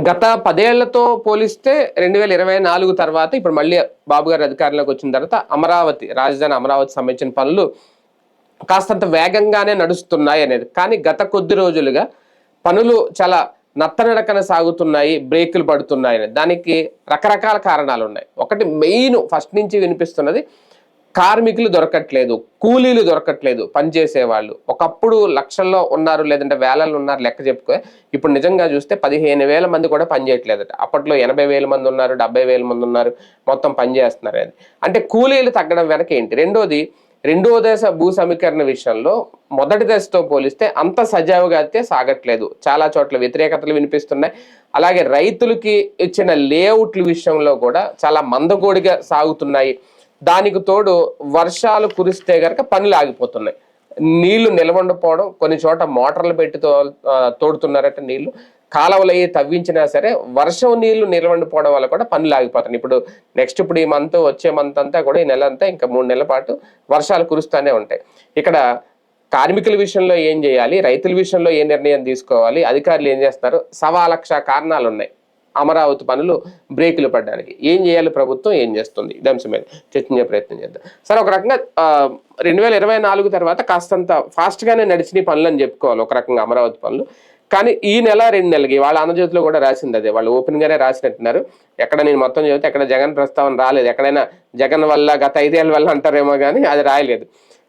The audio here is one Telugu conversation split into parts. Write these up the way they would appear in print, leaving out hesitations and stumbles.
గత 10 ఏళ్లతో పోలిస్తే 2024 తర్వాత ఇప్పుడు మళ్ళీ బాబు గారు అధికారంలోకి వచ్చిన తర్వాత అమరావతి రాజధాని అమరావతి సంబంధించిన పనులు కాస్తంత వేగంగానే నడుస్తున్నాయి అనేది. కానీ గత కొద్ది రోజులుగా పనులు చాలా నత్తనడకన సాగుతున్నాయి, బ్రేకులు పడుతున్నాయి అనేది. దానికి రకరకాల కారణాలు ఉన్నాయి. ఒకటి మెయిన్ ఫస్ట్ నుంచి వినిపిస్తున్నది, కార్మికులు దొరకట్లేదు, కూలీలు దొరకట్లేదు, పనిచేసేవాళ్ళు. ఒకప్పుడు లక్షల్లో ఉన్నారు, లేదంటే వేలల్లో ఉన్నారు లెక్క చెప్పుకో. ఇప్పుడు నిజంగా చూస్తే 15,000 మంది కూడా పనిచేయట్లేదట. అప్పట్లో 80,000 మంది ఉన్నారు, 70,000 మంది ఉన్నారు, మొత్తం పనిచేస్తున్నారు అది. అంటే కూలీలు తగ్గడం వెనక ఏంటి? రెండో దశ భూ సమీకరణ విషయంలో మొదటి దశతో పోలిస్తే అంత సజావుగా అయితే సాగట్లేదు. చాలా చోట్ల వ్యతిరేకతలు వినిపిస్తున్నాయి. అలాగే రైతులకి ఇచ్చిన లేఅవుట్ల విషయంలో కూడా చాలా మందకోడిగా సాగుతున్నాయి. దానికి తోడు వర్షాలు కురిస్తే గనక పనులు ఆగిపోతున్నాయి. నీళ్లు నిలవండిపోవడం, కొన్ని చోట మోటార్లు పెట్టి తోడుతున్నారట నీళ్లు. కాలువలు అయ్యి తవ్వించినా సరే వర్షం నీళ్లు నిలవండిపోవడం వల్ల కూడా పనులు ఆగిపోతున్నాయి. ఇప్పుడు ఈ మంత్, వచ్చే మంత్ అంతా కూడా, ఈ నెల అంతా ఇంకా 3 నెలల పాటు వర్షాలు కురుస్తూనే ఉంటాయి. ఇక్కడ కార్మికుల విషయంలో ఏం చేయాలి, రైతుల విషయంలో ఏ నిర్ణయం తీసుకోవాలి, అధికారులు ఏం చేస్తున్నారు, 1,00,000 కారణాలు ఉన్నాయి అమరావతి పనులు బ్రేకులు పడడానికి. ఏం చేయాలి, ప్రభుత్వం ఏం చేస్తుంది, ఇదే అంశం మీద చర్చించే ప్రయత్నం చేద్దాం. సరే, ఒక రకంగా 2024 తర్వాత కాస్తంత ఫాస్ట్గానే నడిచిన పనులు అని చెప్పుకోవాలి ఒక రకంగా అమరావతి పనులు. కానీ ఈ నెల 2 నెలలకి వాళ్ళ ఆంధ్రజ్యోతిలో కూడా రాసింది అదే, వాళ్ళు ఓపెన్ గానే రాసినట్టున్నారు. ఎక్కడ నేను మొత్తం చదివితే ఎక్కడ జగన్ ప్రస్తావన రాలేదు. ఎక్కడైనా జగన్ వల్ల, గత 5 ఏళ్ళ వల్ల అంటారేమో కానీ అది రాయలేదు.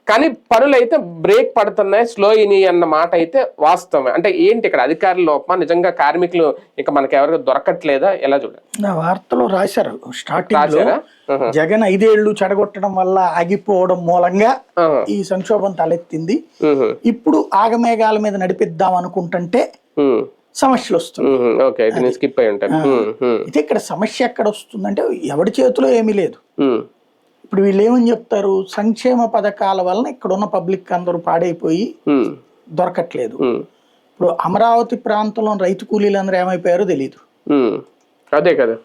కానీ పనులు అయితే బ్రేక్ పడుతున్నాయి, స్లో ఇని అన్న మాట అయితే వాస్తవమే. అంటే ఏంటి ఇక్కడ అధికారుల లోపమా, నిజంగా కార్మికులు ఇక మనకి ఎవరికి దొరకట్లేదా, ఎలా చూడాలి? నా వార్తలో రాశారు స్టార్టింగ్ లో, జగన్ 5 ఏళ్లు చెడగొట్టడం వల్ల ఆగిపోవడం మూలంగా ఈ సంక్షోభం తలెత్తింది. ఇప్పుడు ఆగమేఘాల మీద నడిపిద్దాం అనుకుంటుంటే సమస్యలు వస్తున్నాయి. అయితే ఇక్కడ సమస్య ఎక్కడ వస్తుందంటే, ఎవరి చేతిలో ఏమీ లేదు. ఇప్పుడు వీళ్ళు ఏమని చెప్తారు, సంక్షేమ పథకాల వలన ఇక్కడ ఉన్న పబ్లిక్ అందరూ పాడైపోయి దొరకట్లేదు. ఇప్పుడు అమరావతి ప్రాంతంలో రైతు కూలీలు అందరూ ఏమైపోయారో తెలియదు. అదే కదా,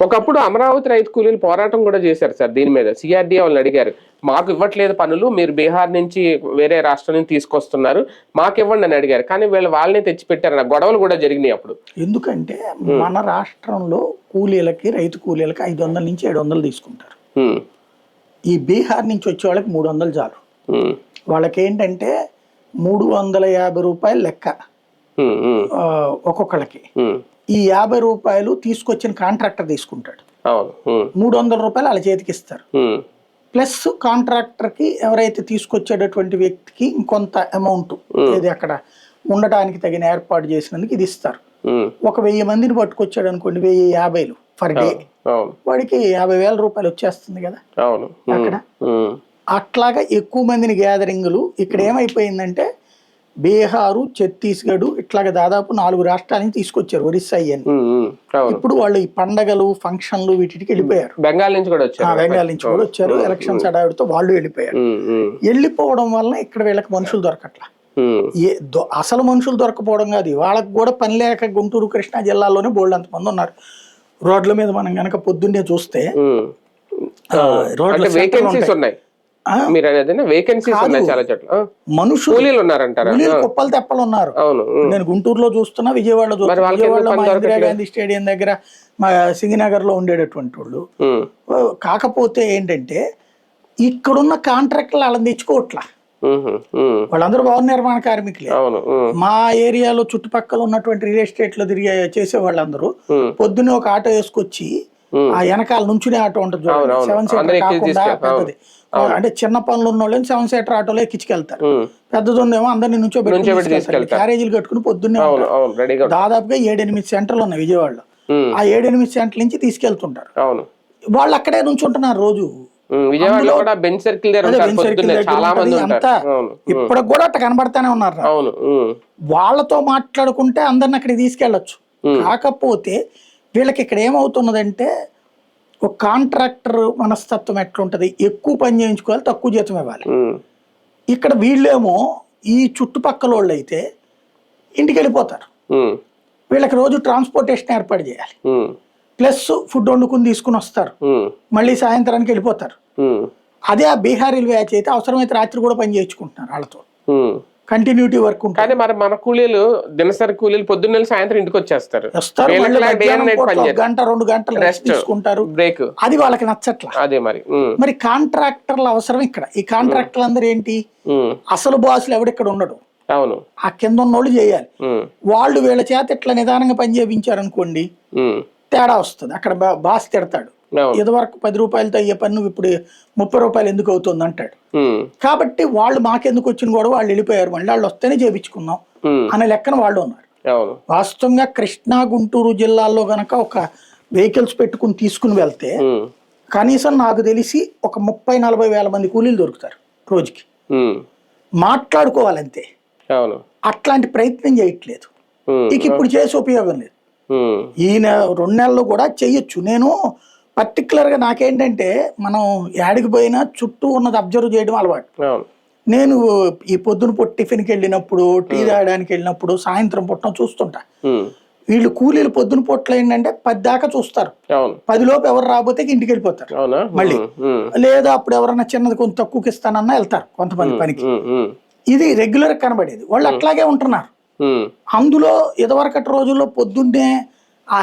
ఒకప్పుడు అమరావతి రైతు కూలీలు పోరాటం కూడా చేశారు సార్ దీని మీద. సిఆర్డీ వాళ్ళని అడిగారు, మాకు ఇవ్వట్లేదు పనులు, మీరు బీహార్ నుంచి వేరే రాష్ట్రం నుంచి తీసుకొస్తున్నారు, మాకు ఇవ్వండి అని అడిగారు. కానీ వాళ్ళనే తెచ్చిపెట్టారు, గొడవలు కూడా జరిగినాయి అప్పుడు. ఎందుకంటే మన రాష్ట్రంలో కూలీలకి, రైతు కూలీలకి 500 నుంచి 700 తీసుకుంటారు. ఈ బీహార్ నుంచి వచ్చే వాళ్ళకి 300 చాలు. వాళ్ళకి ఏంటంటే 350 రూపాయలు లెక్క ఒక్కొక్కళ్ళకి. ఈ 50 రూపాయలు తీసుకొచ్చిన కాంట్రాక్టర్ తీసుకుంటాడు, 300 రూపాయలు వాళ్ళ చేతికి ఇస్తారు. ప్లస్ కాంట్రాక్టర్ కి ఎవరైతే తీసుకొచ్చేటటువంటి వ్యక్తికి ఇంకొంత అమౌంట్, ఏది అక్కడ ఉండటానికి తగిన ఏర్పాటు చేసినందుకు ఇది ఇస్తారు. ఒక 1000 మందిని పట్టుకొచ్చాడు అనుకోండి, 1050 ఫర్ డే, వాడికి 50,000 రూపాయలు వచ్చేస్తుంది కదా అక్కడ. అట్లాగా ఎక్కువ మందిని గ్యాదరింగ్లు. ఇక్కడ ఏమైపోయిందంటే బీహారు, ఛత్తీస్గఢ్ ఇట్లాగా దాదాపు 4 రాష్ట్రాల నుంచి తీసుకొచ్చారు, ఒరిస్సా అయ్యని. ఇప్పుడు వాళ్ళు ఈ పండగలు, ఫంక్షన్లు వీటికి వెళ్ళిపోయారు. బెంగాల్ నుంచి కూడా వచ్చారు. ఎలక్షన్స్ హడావిడితో వాళ్ళు వెళ్ళిపోయారు. వెళ్ళిపోవడం వల్ల ఇక్కడ వీళ్ళకి మనుషులు దొరకట్లా. అసలు మనుషులు దొరకపోవడం కాదు, వాళ్ళకి కూడా పని లేక గుంటూరు, కృష్ణా జిల్లాలోనే బోల్డ్ అంతమంది ఉన్నారు. రోడ్ల మీద మనం గనక పొద్దున్నే చూస్తే కుప్పలు తెప్పలు ఉన్నారు. నేను గుంటూరులో చూస్తున్నా, విజయవాడలో చూస్తున్నా. విజయవాడలో మా ఇందిరాగాంధీ స్టేడియం దగ్గర, మా సింగనగర్ లో ఉండేటటువంటి వాళ్ళు. కాకపోతే ఏంటంటే ఇక్కడున్న కాంట్రాక్టర్లు వాళ్ళని తెచ్చుకోవట్లా. వాళ్ళందరూ భవన నిర్మాణ కార్మికులే. మా ఏరియాలో చుట్టుపక్కల ఉన్నటువంటి రియల్ ఎస్టేట్ లో తిరిగే చేసే వాళ్ళందరూ పొద్దున్నే ఒక ఆటో వేసుకొచ్చి, ఆ వెనకాల నుంచునే ఆటో ఉంటుంది, 7 సీటర్ కాకుండా పెద్దది, అంటే చిన్న పనులు ఉన్న వాళ్ళని 7 సీటర్ ఆటోలో ఎక్కించుకెళ్తారు. పెద్దదుందేమో అందరినీ నుంచో పెట్టుకుంటారు, క్యారేజీలు కట్టుకుని పొద్దున్నే. దాదాపుగా 7-8 సెంటర్లు ఉన్నాయి విజయవాడలో. ఆ 7-8 సెంటర్ల నుంచి తీసుకెళ్తుంటారు. వాళ్ళు అక్కడే నుంచుంటున్నారు రోజు. ఇప్పటికి కూడా అట్లా కనబడతానే ఉన్నారు. వాళ్ళతో మాట్లాడుకుంటే అందరిని అక్కడికి తీసుకెళ్లొచ్చు. కాకపోతే వీళ్ళకి ఇక్కడ ఏమవుతున్నదంటే, ఒక కాంట్రాక్టర్ మనస్తత్వం ఎట్లుంటది, ఎక్కువ పని చేయించుకోవాలి, తక్కువ జీతం ఇవ్వాలి. ఇక్కడ వీళ్ళేమో ఈ చుట్టుపక్కల వాళ్ళు అయితే ఇంటికి వెళ్ళిపోతారు. వీళ్ళకి రోజు ట్రాన్స్పోర్టేషన్ ఏర్పాటు చేయాలి, ప్లస్ ఫుడ్ వండుకుని తీసుకుని వస్తారు, మళ్ళీ సాయంత్రానికి వెళ్ళిపోతారు. అదే ఆ బీహార్ రైల్వే అయితే అవసరమైతే రాత్రి కూడా పని చేయించుకుంటున్నారు వాళ్ళతో. కంటిన్యూటీ వర్క్ ఉంటుంది. కానీ మరి మన కూలీలు దినసరి కూలీలు పొద్దున్న సాయంత్రం ఇంటికి వచ్చేస్తారు, వస్తారు, గంట 2 గంటలు రెస్ట్ తీసుకుంటారు, బ్రేక్. అది వాళ్ళకి నచ్చట్లా. అదే మరి కాంట్రాక్టర్ల అవసరం ఇక్కడ. ఈ కాంట్రాక్టర్లు అందరూ ఏంటి, అసలు బాసులు ఎవడిక్కడ ఉండడు, అవును, ఆ కింద ఉన్నోళ్ళు చేయాలి. వాళ్ళు వీళ్ళ చేత ఇట్లా నిదానంగా పని చేయించారు అనుకోండి, తేడా వస్తుంది. అక్కడ బాస్ తిడతాడు, ఇదివరకు 10 రూపాయలతో అయ్యే పని నువ్వు ఇప్పుడు 30 రూపాయలు ఎందుకు అవుతుంది అంటాడు. కాబట్టి వాళ్ళు మాకెందుకు వచ్చిన కూడా వాళ్ళు వెళ్ళిపోయారు, మళ్ళీ వాళ్ళు వస్తేనే చేయించుకున్నాం అనే లెక్కన వాళ్ళు ఉన్నారు. వాస్తవంగా కృష్ణా గుంటూరు జిల్లాల్లో గనక ఒక వెహికల్స్ పెట్టుకుని తీసుకుని వెళ్తే కనీసం నాకు తెలిసి ఒక 30-40 వేల మంది కూలీలు దొరుకుతారు రోజుకి. మాట్లాడుకోవాలంతే, అట్లాంటి ప్రయత్నం చేయట్లేదు. ఇక ఇప్పుడు చేసే ఉపయోగం లేదు. ఈయన 2 నెలలు కూడా చెయ్యొచ్చు. నేను పర్టికులర్గా నాకేంటంటే మనం యాడికి పోయినా చుట్టూ ఉన్నది అబ్జర్వ్ చేయడం అలవాటు. నేను ఈ పొద్దున పూట టిఫిన్కి వెళ్ళినప్పుడు, టీ తాగడానికి వెళ్ళినప్పుడు, సాయంత్రం పుట్టం చూస్తుంటా. వీళ్ళు కూలీలు పొద్దున పూటలో ఏంటంటే 10 దాకా చూస్తారు, 10 లోపు ఎవరు రాబోతే ఇంటికి వెళ్ళిపోతారు మళ్ళీ. లేదా అప్పుడు ఎవరన్నా చిన్నది కొంత తక్కువకి ఇస్తానన్నా వెళ్తారు కొంతమంది పనికి. ఇది రెగ్యులర్ కనబడేది. వాళ్ళు అట్లాగే ఉంటున్నారు. అందులో ఇదివరకటి రోజుల్లో పొద్దున్నే ఆ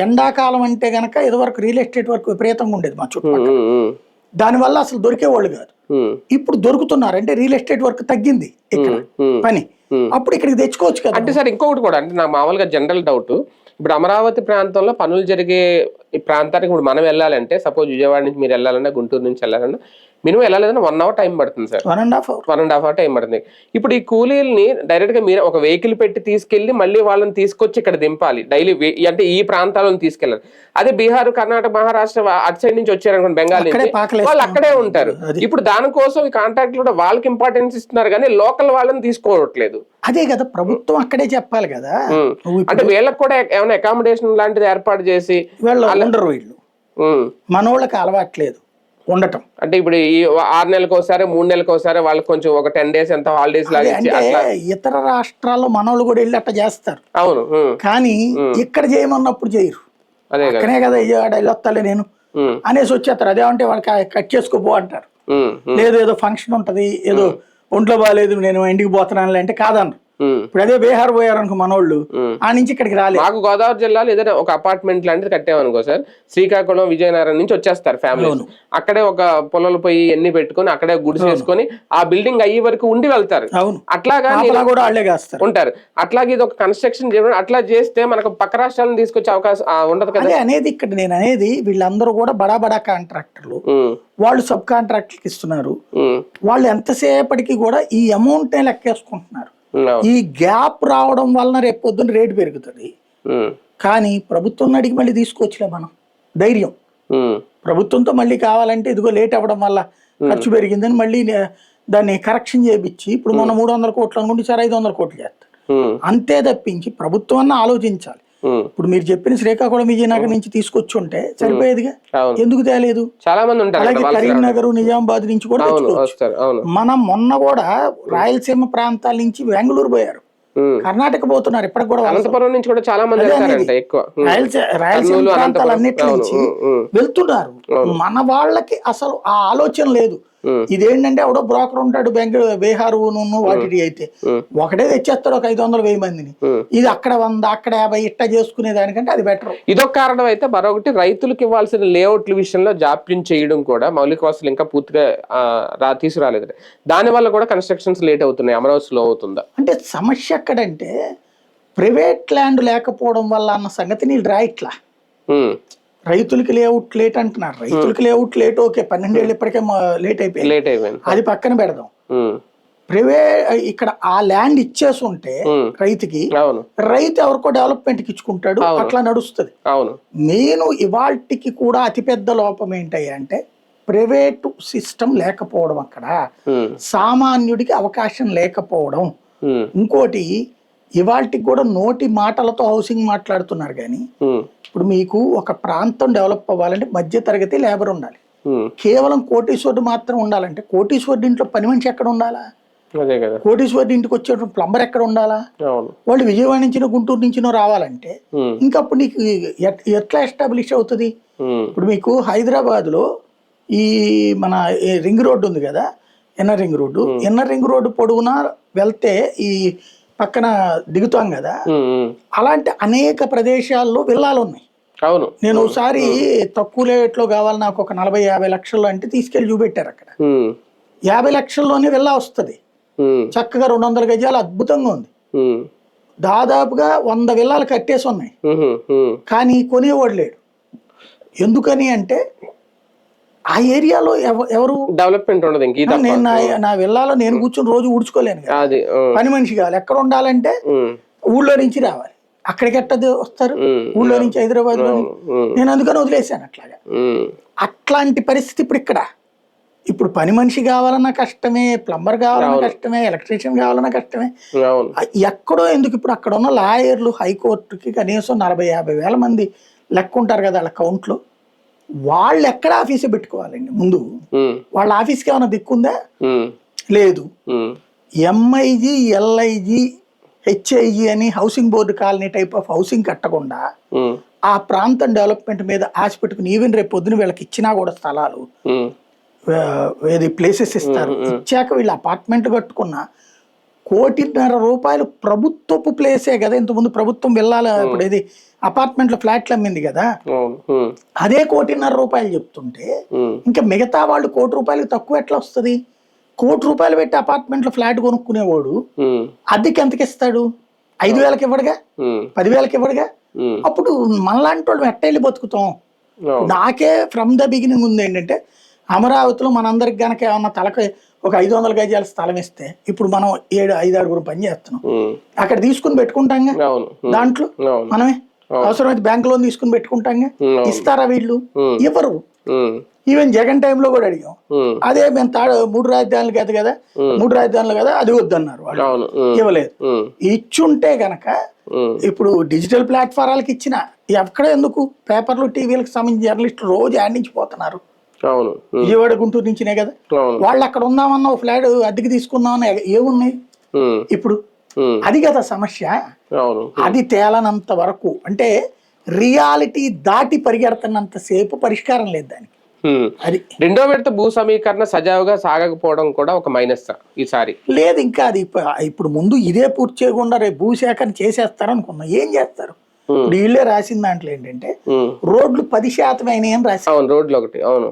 ఎండాకాలం అంటే గనక ఇదివరకు రియల్ ఎస్టేట్ వర్క్ విపరీతంగా ఉండేది మా చుట్టుపక్కల. దానివల్ల అసలు దొరికేవాళ్ళు కాదు. ఇప్పుడు దొరుకుతున్నారు, అంటే రియల్ ఎస్టేట్ వర్క్ తగ్గింది ఇక్కడ పని. అప్పుడు ఇక్కడికి తెచ్చుకోవచ్చు కదా. అంటే సార్ ఇంకొకటి కూడా, అంటే నా మామూలుగా జనరల్ డౌట్, ఇప్పుడు అమరావతి ప్రాంతంలో పనులు జరిగే ఈ ప్రాంతానికి ఇప్పుడు మనం వెళ్ళాలంటే, సపోజ్ విజయవాడ నుంచి మీరు వెళ్ళాలన్నా, గుంటూరు నుంచి వెళ్ళాలన్నా మినిమం వెళ్ళాలన్నా 1 అవర్ టైం పడుతుంది సార్, 1.5 అవర్ టైం పడుతుంది. ఇప్పుడు ఈ కూలీల్ని డైరెక్ట్ గా మీరు ఒక వెహికల్ పెట్టి తీసుకెళ్లి మళ్ళీ వాళ్ళని తీసుకొచ్చి ఇక్కడ దింపాలి డైలీ, అంటే ఈ ప్రాంతాలను తీసుకెళ్ళాలి. అదే బీహార్, కర్ణాటక, మహారాష్ట్ర అటు సైడ్ నుంచి వచ్చారనుకోండి, బెంగాల్ నుంచి, వాళ్ళు అక్కడే ఉంటారు. ఇప్పుడు దానికోసం ఈ కాంట్రాక్ట్ కూడా వాళ్ళకి ఇంపార్టెన్స్ ఇస్తున్నారు, కానీ లోకల్ వాళ్ళని తీసుకోవట్లేదు. అదే కదా ప్రభుత్వం అక్కడే చెప్పాలి కదా. అంటే వీళ్ళకి కూడా ఏమైనా అకామిడేషన్ లాంటిది ఏర్పాటు చేసి, వీళ్ళు మనోళ్ళకి అలవాట్లేదు ఉండటం. అంటే ఇప్పుడు ఈ 6 నెలలకు ఒకసారి, 3 నెలలకు ఒకసారి వాళ్ళకి కొంచెం ఒక 10 days ఎంత హాలిడేస్ లాగా ఇతర రాష్ట్రాల్లో మనోళ్ళు కూడా వెళ్ళి అట్లా చేస్తారు. అవును, కానీ ఇక్కడ చేయమన్నప్పుడు చేయరు. అక్కడే కదా వెళ్ళొస్తాలే నేను అనేసి వచ్చేస్తారు. అదేమంటే వాళ్ళకి కట్ చేసుకోపో అంటారు. లేదు ఏదో ఫంక్షన్ ఉంటది, ఏదో ఒంట్లో బాగాలేదు నేను ఇంటికి పోతున్నాను అంటే కాదన్నారు. ఇప్పుడు అదే బీహార్ పోయారు అనుకో మనోళ్ళు, ఆ నుంచి ఇక్కడికి రాలేదు. మాకు గోదావరి జిల్లాలో ఏదైనా ఒక అపార్ట్మెంట్ లాంటిది కట్టామనుకో సార్, శ్రీకాకుళం, విజయనగరం నుంచి వచ్చేస్తారు ఫ్యామిలీ, అక్కడే ఒక పొలాలు పోయి ఎన్ని పెట్టుకుని అక్కడే గుడిసి వేసుకొని ఆ బిల్డింగ్ అయ్యే వరకు ఉండి వెళ్తారు. అట్లాగా ఉంటారు. అట్లాగే ఇది ఒక కన్స్ట్రక్షన్ చేయడం, అట్లా చేస్తే మనకు పక్క రాష్ట్రాలను తీసుకొచ్చే అవకాశం ఉండదు కదా అనేది. ఇక్కడ నేను అనేది వీళ్ళందరూ కూడా బడా బడా కాంట్రాక్టర్లు, వాళ్ళు సబ్ కాంట్రాక్టర్కి ఇస్తున్నారు. వాళ్ళు ఎంతసేపటికి కూడా ఈ అమౌంట్ లెక్కేసుకుంటున్నారు. ఈ గ్యాప్ రావడం వలన రేపు పొద్దున్న రేటు పెరుగుతుంది. కానీ ప్రభుత్వం అడిగి మళ్ళీ తీసుకోవచ్చులే మనం, ధైర్యం. ప్రభుత్వంతో మళ్ళీ కావాలంటే ఇదిగో లేట్ అవ్వడం వల్ల ఖర్చు పెరిగిందని మళ్ళీ దాన్ని కరెక్షన్ చేయించి, ఇప్పుడు మొన్న 300 కోట్లు అనుకుంటే సరే 500 కోట్లు చేస్తారు. అంతే తప్పించి ప్రభుత్వం అన్న ఆలోచించాలి. ఇప్పుడు మీరు చెప్పిన శ్రీకాకుళం, విజయనగరం నుంచి తీసుకొచ్చి ఉంటే సరిపోయేదిగా, ఎందుకు తేలేదు? చాలా మంది ఉంటారు. అలాగే కరీంనగర్, నిజామాబాద్ నుంచి కూడా తెచ్చుకోవచ్చు. మనం మొన్న కూడా రాయలసీమ ప్రాంతాల నుంచి బెంగళూరు పోయారు, కర్ణాటక పోతున్నారు. ఇప్పటికి కూడా అనంతపురం నుంచి కూడా చాలా మంది రాయలసీమ ప్రాంతాలన్నిటి నుంచి వెళ్తున్నారు. మన వాళ్ళకి అసలు ఆ ఆలోచన లేదు. ఇదేంటంటే ఎవడో బ్రోకర్ ఉంటాడు బీహార్ వాటి అయితే ఒకటే తెచ్చేస్తాడు ఒక 500-1000 మందిని. ఇది అక్కడ 100, అక్కడ 50 ఇట్టా చేసుకునే దానికంటే అది బెటర్. ఇదొక కారణం అయితే, మరొకటి రైతులకు ఇవ్వాల్సిన లేఅవుట్ల విషయంలో జాప్యం చేయడం కూడా, మౌలిక వసతులు ఇంకా పూర్తిగా తీసుకురాలేదు. దాని వల్ల కూడా కన్స్ట్రక్షన్స్ లేట్ అవుతున్నాయి. అమరావతి స్లో అవుతుందా అంటే సమస్య ఎక్కడంటే ప్రైవేట్ ల్యాండ్ లేకపోవడం వల్ల అన్న సంగతి నీళ్ళు రాయిట్లా. రైతులకి లేఅవుట్ లేట్ అంటున్నారు. రైతులకి లేఅవుట్ లేట్ ఓకే, 12 ఏళ్ళు ఇప్పటికే లేట్ అయిపోయింది, అది పక్కన పెడదాం. ప్రైవేట్ ఇక్కడ ఆ ల్యాండ్ ఇచ్చేసి ఉంటే రైతుకి, రైతు ఎవరికో డెవలప్మెంట్ కి ఇచ్చుకుంటాడు, అట్లా నడుస్తుంది. నేను ఇవాళకి కూడా అతిపెద్ద లోపం ఏంటయ్యా అంటే ప్రైవేటు సిస్టమ్ లేకపోవడం, అక్కడ సామాన్యుడికి అవకాశం లేకపోవడం. ఇంకోటి ఇవాళకి కూడా నోటి మాటలతో హౌసింగ్ మాట్లాడుతున్నారు, కానీ ఇప్పుడు మీకు ఒక ప్రాంతం డెవలప్ అవ్వాలంటే మధ్య తరగతి లేబర్ ఉండాలి. కేవలం కోటీశ్వరుడు మాత్రం ఉండాలంటే కోటీశ్వరుడు ఇంట్లో పని మనిషి ఎక్కడ ఉండాలా? కోటీశ్వరుడు ఇంటికి వచ్చేటువంటి ప్లంబర్ ఎక్కడ ఉండాలా? వాళ్ళు విజయవాడ నుంచినో గుంటూరు నుంచినో రావాలంటే ఇంకా అప్పుడు నీకు ఎట్లా ఎస్టాబ్లిష్ అవుతుంది? ఇప్పుడు మీకు హైదరాబాద్ లో ఈ మన రింగ్ రోడ్డు ఉంది కదా, ఇన్నర్ రింగ్ రోడ్డు పొడవునా వెళ్తే ఈ పక్కన దిగుతాం కదా, అలాంటి అనేక ప్రదేశాల్లో విల్లాలు ఉన్నాయి. అవును, నేను ఒకసారి తక్కువ రేట్లో కావాలి నాకు ఒక 40-50 లక్షలు అంటే తీసుకెళ్లి చూపెట్టారు. అక్కడ 50 లక్షల్లోనే విల్లా వస్తుంది, చక్కగా 200 గజాలు, అద్భుతంగా ఉంది. దాదాపుగా 100 విల్లాలు కట్టేసి ఉన్నాయి, కానీ కొనేవాడు లేడు. ఎందుకని అంటే ఆ ఏరియాలో ఎవరు డెవలప్మెంట్ ఉండదు. నేను నా విల్లాలో నేను కూర్చొని రోజు ఊడ్చుకోలేను కదా, పని మనిషి కావాలి. ఎక్కడ ఉండాలంటే ఊళ్ళో నుంచి రావాలి, అక్కడికి ఎట్టది వస్తారు, ఊళ్ళో నుంచి హైదరాబాద్ లో. నేను అందుకని వదిలేసాను అట్లాగా. అట్లాంటి పరిస్థితి ఇప్పుడు పని మనిషి కావాలన్నా కష్టమే, ప్లంబర్ కావాలన్నా కష్టమే, ఎలక్ట్రీషియన్ కావాలన్నా కష్టమే. ఎక్కడో ఎందుకు, ఇప్పుడు అక్కడ ఉన్న లాయర్లు హైకోర్టుకి కనీసం 40-50 వేల మంది లెక్క ఉంటారు కదా వాళ్ళ కౌంట్లో. వాళ్ళు ఎక్కడ ఆఫీసే పెట్టుకోవాలండి ముందు? వాళ్ళ ఆఫీస్కి ఏమైనా దిక్కుందా? లేదు. ఎంఐజీ, ఎల్ఐజీ, హెచ్ఐజీ అని housing board colony type of housing కట్టకుండా ఆ ప్రాంతం డెవలప్మెంట్ మీద ఆశ పెట్టుకుని ఈవెన్ రేపు పొద్దున వీళ్ళకి ఇచ్చినా కూడా స్థలాలు ప్లేసెస్ ఇస్తారు. ఇచ్చాక వీళ్ళు అపార్ట్మెంట్ కట్టుకున్న ₹1.5 కోటి ప్రభుత్వపు ప్లేసే కదా. ఇంతకుముందు ప్రభుత్వం వెళ్ళాలి, ఇప్పుడు ఇది అపార్ట్మెంట్ల ఫ్లాట్లు అమ్మింది కదా, అదే ₹1.5 కోటి చెప్తుంటే ఇంకా మిగతా వాళ్ళు ₹1 కోటి తక్కువ ఎట్లా వస్తుంది? ₹1 కోటి పెట్టి అపార్ట్మెంట్లో ఫ్లాట్ కొనుక్కునేవాడు అద్దెకి ఎంతకి ఇస్తాడు? 5,000కి ఇవ్వడుగా, 10,000కి ఇవ్వడుగా. అప్పుడు మనలాంటి వాళ్ళు ఎట్ట వెళ్ళి బతుకుతాం? నాకే ఫ్రమ్ ద బిగినింగ్ ఉంది ఏంటంటే, అమరావతిలో మనందరికి గనక ఏమన్నా తలకి ఒక 500 గజాల స్థలం ఇస్తే, ఇప్పుడు మనం 5-6 పని చేస్తున్నాం, అక్కడ తీసుకుని పెట్టుకుంటాంగా. దాంట్లో మనమే అవసరమైతే బ్యాంక్ లోన్ తీసుకుని పెట్టుకుంటాంగా. ఇస్తారా వీళ్ళు? ఇవ్వరు. ఈవెన్ జగన్ టైంలో కూడా అడిగాం, అదే మేము 3 రాజధానులు కదా 3 రాజధానులు కదా, అది వద్దన్నారు వాళ్ళు, ఇవ్వలేదు. ఇచ్చుంటే గనక ఇప్పుడు డిజిటల్ ప్లాట్ఫారాలకి ఇచ్చిన ఎక్కడ ఎందుకు, పేపర్లు టీవీలకు సంబంధించిన జర్నలిస్టులు రోజు యాడ్ నుంచి పోతున్నారు. విజయవాడ గుంటూరు నుంచినే కదా. వాళ్ళు అక్కడ ఉందామన్నా ఒక ఫ్లాట్ అద్దెకి తీసుకుందామన్నా ఏమున్నాయి ఇప్పుడు? అది కదా సమస్య. అది తేలనంత వరకు, అంటే రియాలిటీ దాటి పరిగెడుతున్నంత సేపు పరిష్కారం లేదు దానికి. అది రెండో విడత భూ సమీకరణ సజావుగా సాగకపోవడం కూడా ఒక మైనస్ ఈసారి. లేదు, ఇంకా అది ఇప్పుడు ముందు ఇదే పూర్తి చేయకుండా రేపు భూసేకరణ చేసేస్తారు అనుకున్నా. ఏం చేస్తారు? ఇప్పుడు వీళ్ళే రాసిన దాంట్లో ఏంటంటే రోడ్లు 10% అయినాయి అని రాశారు. రోడ్లు ఒకటి, అవును.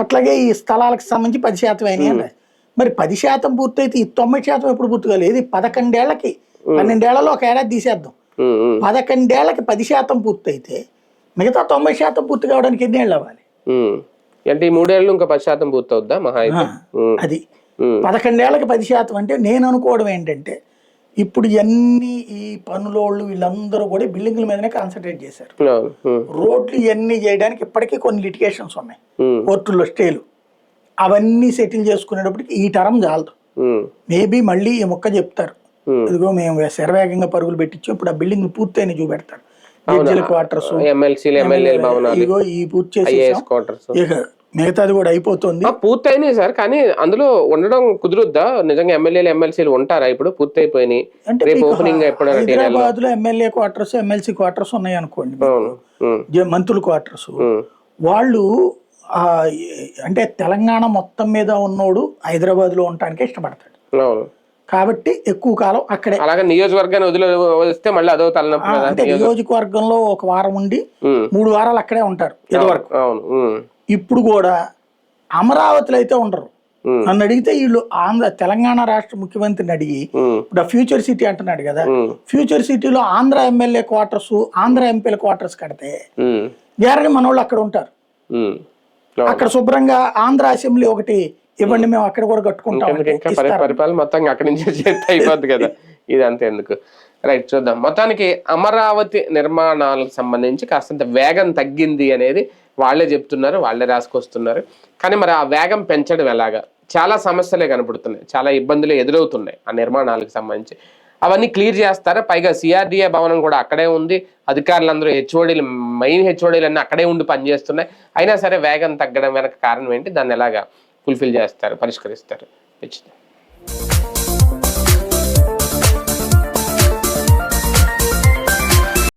అట్లాగే ఈ స్థలాలకు సంబంధించి 10% అయినాయి అని రాశారు. మరి 10% పూర్తయితే ఈ 90% ఎప్పుడు పూర్తి కాలేదు? ఇది 11 ఏళ్లకి, 12 ఏళ్లలో ఒక ఏడాది తీసేద్దాం. 11 ఏళ్లకి 10% పూర్తయితే మిగతా 90% పూర్తి కావడానికి ఎన్ని ఏళ్ళు అవ్వాలి? అంటే ఈ 3 ఏళ్ళు ఇంకా 10% పూర్తవుద్దా మహా అయితే? అది 11 ఏళ్లకి 10% అంటే నేను అనుకోవడం ఏంటంటే, ఇప్పుడు ఇవన్నీ ఈ పనులోళ్ళు వీళ్ళందరూ కూడా బిల్డింగ్ల మీదనే కాన్సన్ట్రేట్ చేశారు. రోడ్లు ఇవన్నీ చేయడానికి ఇప్పటికీ కొన్ని లిటిగేషన్స్ ఉన్నాయి, కోర్టుల్లో స్టేలు, అవన్నీ సెటిల్ చేసుకునేటప్పటికి ఈ టర్మ్ చాలదు. మేబీ మళ్ళీ ఈ మొక్క చెప్తారు, ఇదిగో మేము శరవేగంగా పరుగులు పెట్టించాం, ఇప్పుడు ఆ బిల్డింగ్ పూర్తయిన చూపెడతారు. జడ్జిల క్వార్టర్స్, ఇదిగో ఈ పూర్తి చేసి మిగతాది కూడా అయిపోతుంది. పూర్తయినాయి సార్, కానీ అందులో ఉండడం కుదురుద్దా? నిజంగా ఎమ్మెల్యేలు ఎమ్మెల్సీలు ఉంటారా ఇప్పుడు? పూర్తి అయిపోయినాయి. హైదరాబాద్ లో ఎమ్మెల్యే క్వార్టర్స్, ఎమ్మెల్సీ క్వార్టర్స్ ఉన్నాయి అనుకోండి, మంత్రుల క్వార్టర్స్. వాళ్ళు అంటే తెలంగాణ మొత్తం మీద ఉన్నోడు హైదరాబాద్ లో ఉండటానికి ఇష్టపడతాడు కాబట్టి ఎక్కువ కాలం అక్కడే. అలాగే నియోజకవర్గాన్ని వదిలిస్తే మళ్ళీ అదో తలనొప్పి. అంటే నియోజకవర్గంలో ఒక వారం ఉండి 3 వారాలు అక్కడే ఉంటారు ఇదివరకు. ఇప్పుడు కూడా అమరావతిలో అయితే ఉండరు. నన్ను అడిగితే వీళ్ళు తెలంగాణ రాష్ట్ర ముఖ్యమంత్రిని అడిగి, ఇప్పుడు ఫ్యూచర్ సిటీ అంటున్నాడు కదా, ఫ్యూచర్ సిటీలో ఆంధ్ర ఎమ్మెల్యే క్వార్టర్స్, ఆంధ్ర ఎంపీల క్వార్టర్స్ కడితే గ్యారంటీ మన వాళ్ళు అక్కడ ఉంటారు. అక్కడ శుభ్రంగా ఆంధ్ర అసెంబ్లీ ఒకటి ఇవ్వండి, మేము అక్కడ కూడా కట్టుకుంటాం. పరిపాలన మొత్తం అక్కడి నుంచి చేస్తే అయిపోద్ది కదా, ఇది అంతే ఎందుకు. రైట్, చూద్దాం. మొత్తానికి అమరావతి నిర్మాణాలకు సంబంధించి కాస్తంత వేగం తగ్గింది అనేది వాళ్ళే చెప్తున్నారు, వాళ్ళే రాసుకొస్తున్నారు. కానీ మరి ఆ వేగం పెంచడం ఎలాగా? చాలా సమస్యలే కనపడుతున్నాయి, చాలా ఇబ్బందులు ఎదురవుతున్నాయి ఆ నిర్మాణాలకు సంబంధించి. అవన్నీ క్లియర్ చేస్తారా? పైగా సిఆర్డిఏ భవనం కూడా అక్కడే ఉంది, అధికారులందరూ హెచ్ఓడీలు, మెయిన్ హెచ్ఓడీలు అన్నీ అక్కడే ఉండి పనిచేస్తున్నాయి. అయినా సరే వేగం తగ్గడం వెనక కారణం ఏంటి? దాన్ని ఎలాగా ఫుల్ఫిల్ చేస్తారు, పరిష్కరిస్తారు?